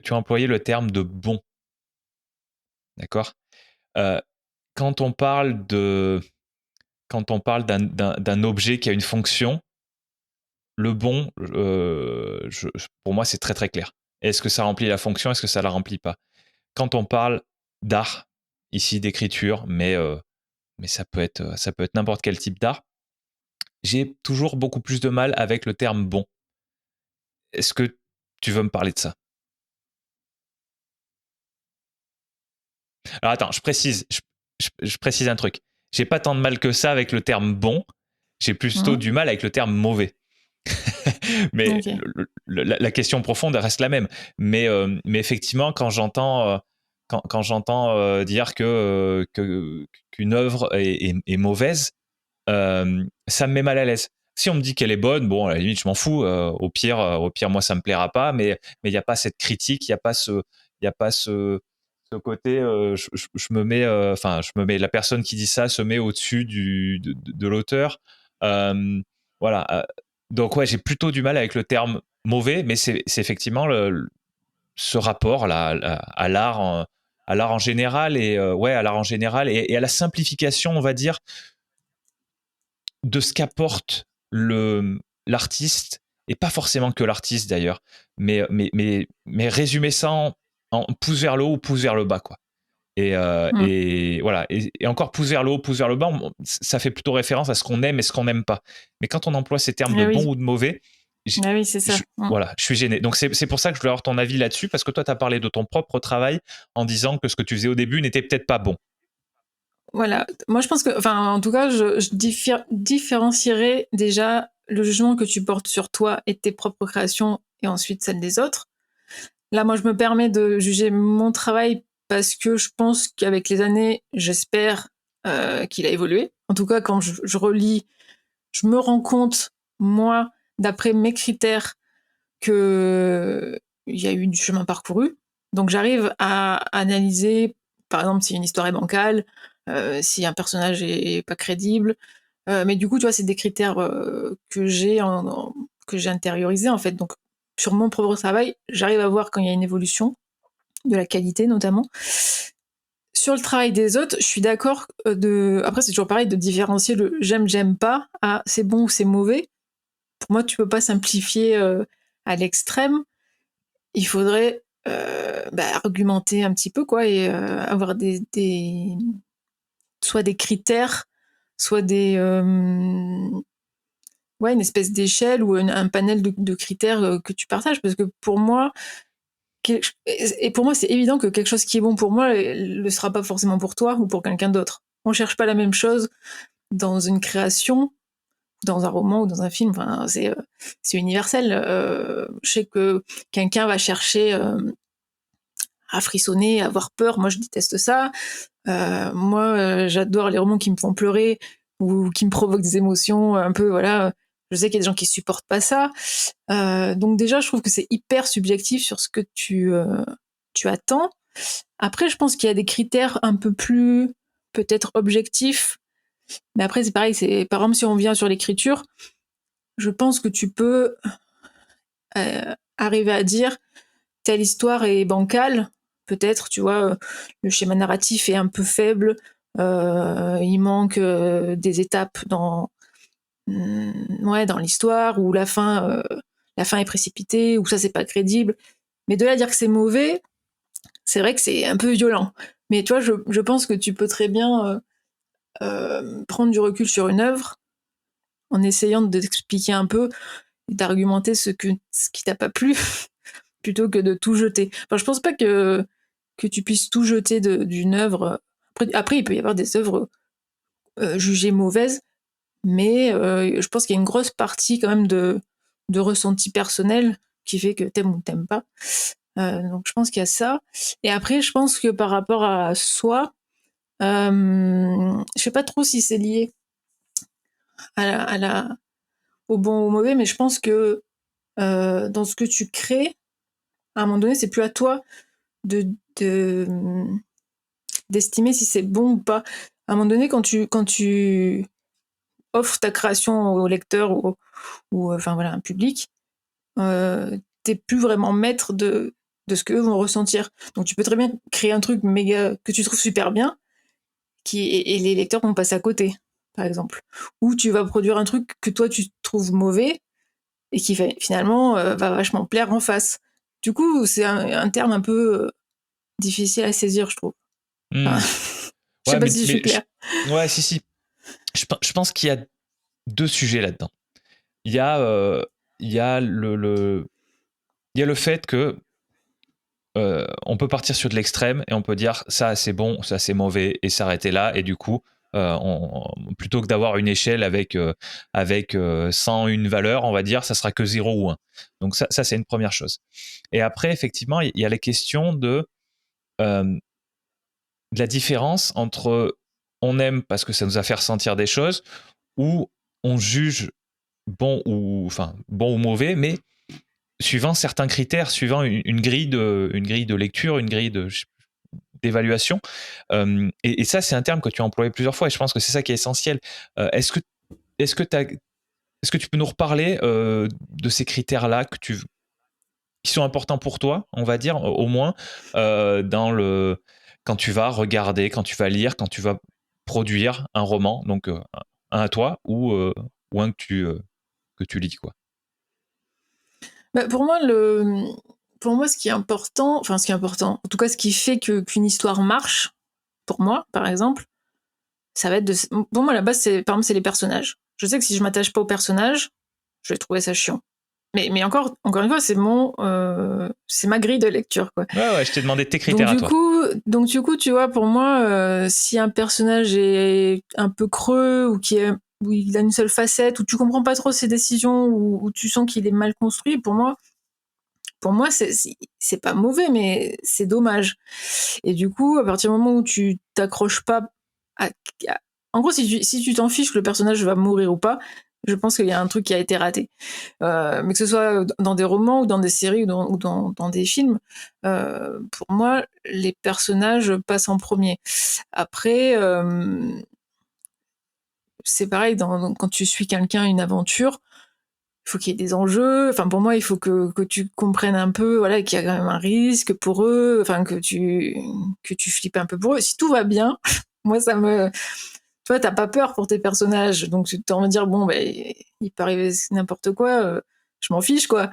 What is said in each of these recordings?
tu as employé le terme de bon, d'accord? Heu, quand on parle de quand on parle d'un objet qui a une fonction, le bon, pour moi, c'est très, très clair. Est-ce que ça remplit la fonction? Est-ce que ça la remplit pas? Quand on parle d'art, ici d'écriture, mais ça peut être n'importe quel type d'art, j'ai toujours beaucoup plus de mal avec le terme bon. Est-ce que tu veux me parler de ça? Alors attends, je précise un truc. J'ai pas tant de mal que ça avec le terme bon, j'ai plutôt Mhm. du mal avec le terme mauvais. Mais Ok. la question profonde reste la même. Mais effectivement, quand j'entends dire qu'une œuvre est mauvaise, ça me met mal à l'aise. Si on me dit qu'elle est bonne, bon, à la limite, je m'en fous. Au pire, moi, ça me plaira pas. Mais il n'y a pas cette critique, il y a pas ce côté. Je me mets, enfin, je me mets. La personne qui dit ça se met au-dessus de l'auteur. Euh, voilà. Donc ouais, j'ai plutôt du mal avec le terme mauvais, mais c'est effectivement ce rapport là à l'art en général et ouais, à l'art en général et à la simplification, on va dire, de ce qu'apporte l'artiste, et pas forcément que l'artiste d'ailleurs, mais résumer ça en pouce vers le haut ou pouce vers le bas, quoi. Mhm. Et voilà, et encore pouce vers le haut, pouce vers le bas, ça fait plutôt référence à ce qu'on aime et ce qu'on n'aime pas. Mais quand on emploie ces termes de Ah bon oui, ou de mauvais, ah oui, c'est ça. Mhm. voilà, je suis gêné. Donc c'est pour ça que je voulais avoir ton avis là-dessus, parce que toi, tu as parlé de ton propre travail en disant que ce que tu faisais au début n'était peut-être pas bon. Voilà. Moi, je pense que, enfin, en tout cas, je différencierais déjà le jugement que tu portes sur toi et tes propres créations et ensuite celle des autres. Là, moi, je me permets de juger mon travail parce que je pense qu'avec les années, j'espère qu'il a évolué. En tout cas, quand je relis, je me rends compte, moi, d'après mes critères, que il y a eu du chemin parcouru. Donc, j'arrive à analyser, par exemple, si une histoire est bancale, si un personnage est pas crédible. Mais du coup, tu vois, c'est des critères que j'ai intériorisés, en fait. Donc, sur mon propre travail, j'arrive à voir quand il y a une évolution de la qualité notamment. Sur le travail des autres, je suis d'accord Après, c'est toujours pareil de différencier le j'aime pas à c'est bon ou c'est mauvais. Pour moi, tu peux pas simplifier à l'extrême. Il faudrait argumenter un petit peu quoi et avoir soit des critères, soit ouais, une espèce d'échelle ou un panel de critères que tu partages. Parce que pour moi, et pour moi, c'est évident que quelque chose qui est bon pour moi ne le sera pas forcément pour toi ou pour quelqu'un d'autre. On cherche pas la même chose dans une création, dans un roman ou dans un film. Enfin, c'est universel. Je sais que quelqu'un va chercher à frissonner, à avoir peur. Moi, je déteste ça. Moi, j'adore les romans qui me font pleurer ou qui me provoquent des émotions un peu, voilà. Je sais qu'il y a des gens qui supportent pas ça. Donc déjà, je trouve que c'est hyper subjectif sur ce que tu attends. Après, je pense qu'il y a des critères un peu plus peut-être objectifs. Mais après, c'est pareil. Par exemple, si on vient sur l'écriture, je pense que tu peux arriver à dire telle histoire est bancale. Peut-être, tu vois, le schéma narratif est un peu faible. Il manque des étapes ouais, dans l'histoire où la fin est précipitée, où ça c'est pas crédible. Mais de là à dire que c'est mauvais, c'est vrai que c'est un peu violent. Mais tu vois, je pense que tu peux très bien prendre du recul sur une œuvre en essayant de t'expliquer un peu, d'argumenter ce qui t'a pas plu, plutôt que de tout jeter. Enfin, je pense pas que tu puisses tout jeter d'une œuvre. Après, il peut y avoir des œuvres jugées mauvaises, mais je pense qu'il y a une grosse partie quand même de ressenti personnel qui fait que t'aimes ou t'aimes pas. Donc je pense qu'il y a ça. Et après, je pense que par rapport à soi, je sais pas trop si c'est lié à au bon ou au mauvais, mais je pense que dans ce que tu crées, à un moment donné, c'est plus à toi de, de d'estimer si c'est bon ou pas. À un moment donné, quand tu offres ta création au lecteur enfin voilà, un public, t'es plus vraiment maître de de ce qu'eux vont ressentir. Donc tu peux très bien créer un truc méga que tu trouves super bien, et les lecteurs vont passer à côté, par exemple. Ou tu vas produire un truc que toi tu trouves mauvais et qui finalement va vachement plaire en face. Du coup, c'est un terme un peu difficile à saisir, je trouve. Enfin, je sais Ouais, pas si je suis claire. ouais, si. Je pense qu'il y a deux sujets là-dedans. Il y a, il y a il y a le fait que on peut partir sur de l'extrême et on peut dire ça c'est bon, ça c'est mauvais et s'arrêter là. Et du coup, plutôt que d'avoir une échelle avec 101 valeurs, on va dire ça sera que 0 ou 1. Donc ça c'est une première chose. Et après, effectivement, il y a les questions de la différence entre on aime parce que ça nous a fait ressentir des choses ou on juge bon ou mauvais, mais suivant certains critères, suivant une grille de lecture, une grille d'évaluation. Et ça, c'est un terme que tu as employé plusieurs fois et je pense que c'est ça qui est essentiel. Est-ce que tu peux nous reparler de ces critères-là qui sont importants pour toi, on va dire, au moins, quand tu vas regarder, quand tu vas lire, quand tu vas produire un roman, donc un à toi ou un que tu lis, quoi. Bah, pour moi, ce qui est important, en tout cas, ce qui fait qu'une histoire marche, pour moi, par exemple, ça va être pour moi, à la base, par exemple, c'est les personnages. Je sais que si je m'attache pas aux personnages, je vais trouver ça chiant. Mais encore une fois, c'est ma grille de lecture, quoi. Ouais, je t'ai demandé tes critères à toi. Donc du coup, tu vois, pour moi, si un personnage est un peu creux où il a une seule facette, où tu comprends pas trop ses décisions, où tu sens qu'il est mal construit, pour moi, c'est pas mauvais, mais c'est dommage. Et du coup, à partir du moment où tu t'accroches pas à, en gros, si tu t'en fiches que le personnage va mourir ou pas, je pense qu'il y a un truc qui a été raté. Mais que ce soit dans des romans ou dans des séries ou dans des films, pour moi, les personnages passent en premier. Après, c'est pareil, quand tu suis quelqu'un, une aventure, il faut qu'il y ait des enjeux. Enfin, pour moi, il faut que tu comprennes un peu, voilà, qu'il y a quand même un risque pour eux. Enfin, que tu flippes un peu pour eux. Si tout va bien, moi, tu vois, t'as pas peur pour tes personnages, donc tu as envie de dire bon, ben, il peut arriver n'importe quoi. Je m'en fiche, quoi.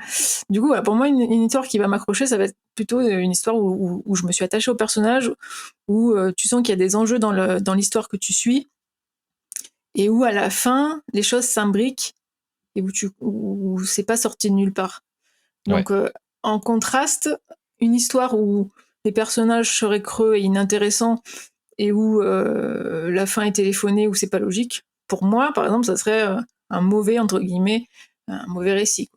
Du coup, voilà, pour moi, une histoire qui va m'accrocher, ça va être plutôt une histoire où je me suis attachée au personnage, où tu sens qu'il y a des enjeux dans l'histoire que tu suis, et où à la fin, les choses s'imbriquent et où c'est pas sorti de nulle part. Ouais. Donc, en contraste, une histoire où les personnages seraient creux et inintéressants et où la fin est téléphonée, où c'est pas logique, pour moi, par exemple, ça serait un mauvais, entre guillemets, un mauvais récit.